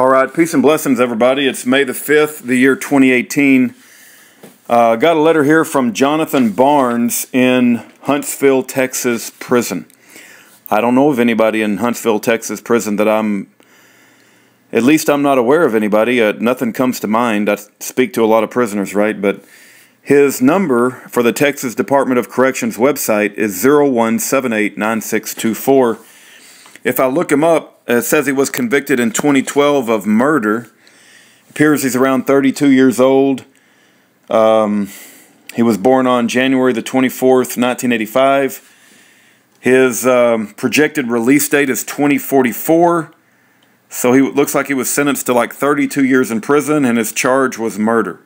All right, peace and blessings, everybody. It's May the 5th, the year 2018. Got a letter here from Johnathan Barnes in Huntsville, Texas prison. I don't know of anybody in Huntsville, Texas prison that I'm not aware of anybody. Nothing comes to mind. I speak to a lot of prisoners, right? But his number for the Texas Department of Corrections website is 01789624. If I look him up, it says he was convicted in 2012 of murder. It appears he's around 32 years old. He was born on January the 24th, 1985. His projected release date is 2044. So he looks like he was sentenced to like 32 years in prison, and his charge was murder.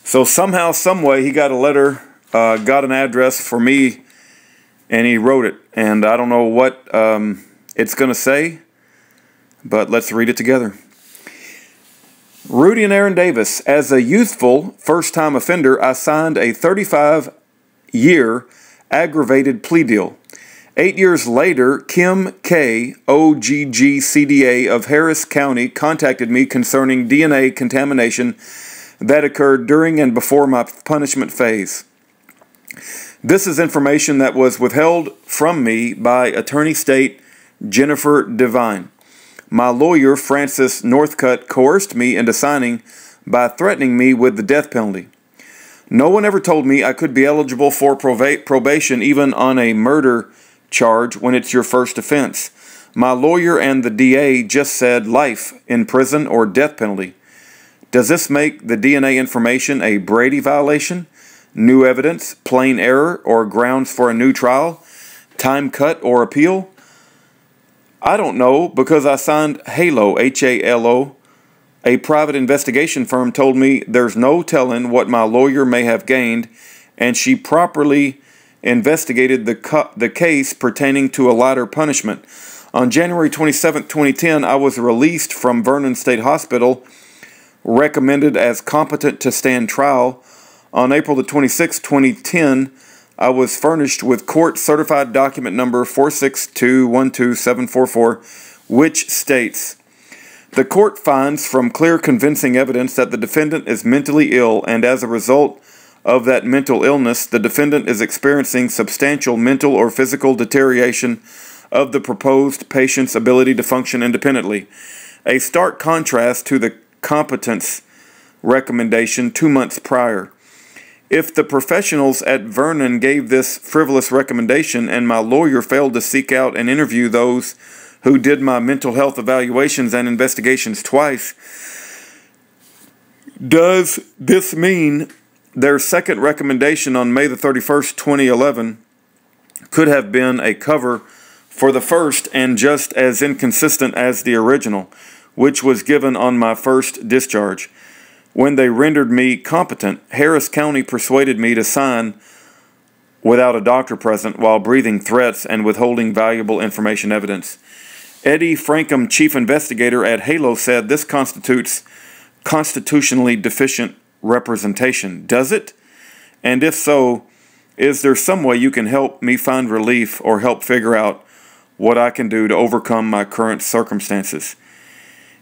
So somehow, some way, he got a letter, got an address for me, and he wrote it. And I don't know what it's going to say, but let's read it together. Rudy and Aaron Davis, as a youthful first-time offender, I signed a 35-year aggravated plea deal. 8 years later, Kim K., OGG-CDA of Harris County, contacted me concerning DNA contamination that occurred during and before my punishment phase. This is information that was withheld from me by Attorney State Jennifer Devine. My lawyer, Francis Northcutt, coerced me into signing by threatening me with the death penalty. No one ever told me I could be eligible for probation even on a murder charge when it's your first offense. My lawyer and the DA just said life in prison or death penalty. Does this make the DNA information a Brady violation, new evidence, plain error, or grounds for a new trial, time cut, or appeal? I don't know, because I signed HALO, H-A-L-O. A private investigation firm told me there's no telling what my lawyer may have gained, and she properly investigated the case pertaining to a lighter punishment. On January 27, 2010, I was released from Vernon State Hospital, recommended as competent to stand trial. On April the 26th, 2010, I was furnished with court-certified document number 462-12744, which states, the court finds from clear convincing evidence that the defendant is mentally ill, and as a result of that mental illness, the defendant is experiencing substantial mental or physical deterioration of the proposed patient's ability to function independently. A stark contrast to the competence recommendation 2 months prior. If the professionals at Vernon gave this frivolous recommendation and my lawyer failed to seek out and interview those who did my mental health evaluations and investigations twice, does this mean their second recommendation on May the 31st, 2011 could have been a cover for the first and just as inconsistent as the original, which was given on my first discharge? When they rendered me competent, Harris County persuaded me to sign without a doctor present while breathing threats and withholding valuable information evidence. Eddie Frankham, chief investigator at HALO, said this constitutes constitutionally deficient representation. Does it? And if so, is there some way you can help me find relief or help figure out what I can do to overcome my current circumstances?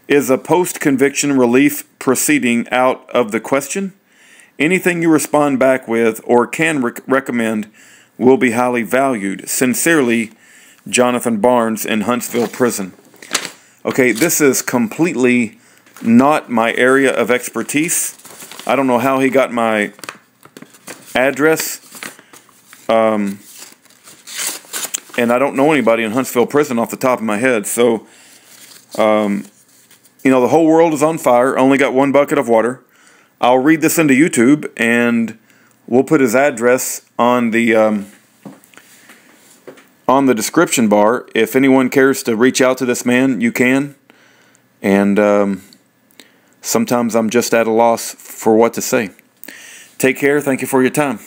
Is a post-conviction relief proceeding out of the question? Anything you respond back with or can recommend will be highly valued. Sincerely, Johnathan Barnes in Huntsville Prison. Okay, this is completely not my area of expertise. I don't know how he got my address. And I don't know anybody in Huntsville Prison off the top of my head. So, you know, the whole world is on fire. Only got one bucket of water. I'll read this into YouTube, and we'll put his address on the description bar. If anyone cares to reach out to this man, you can. And sometimes I'm just at a loss for what to say. Take care. Thank you for your time.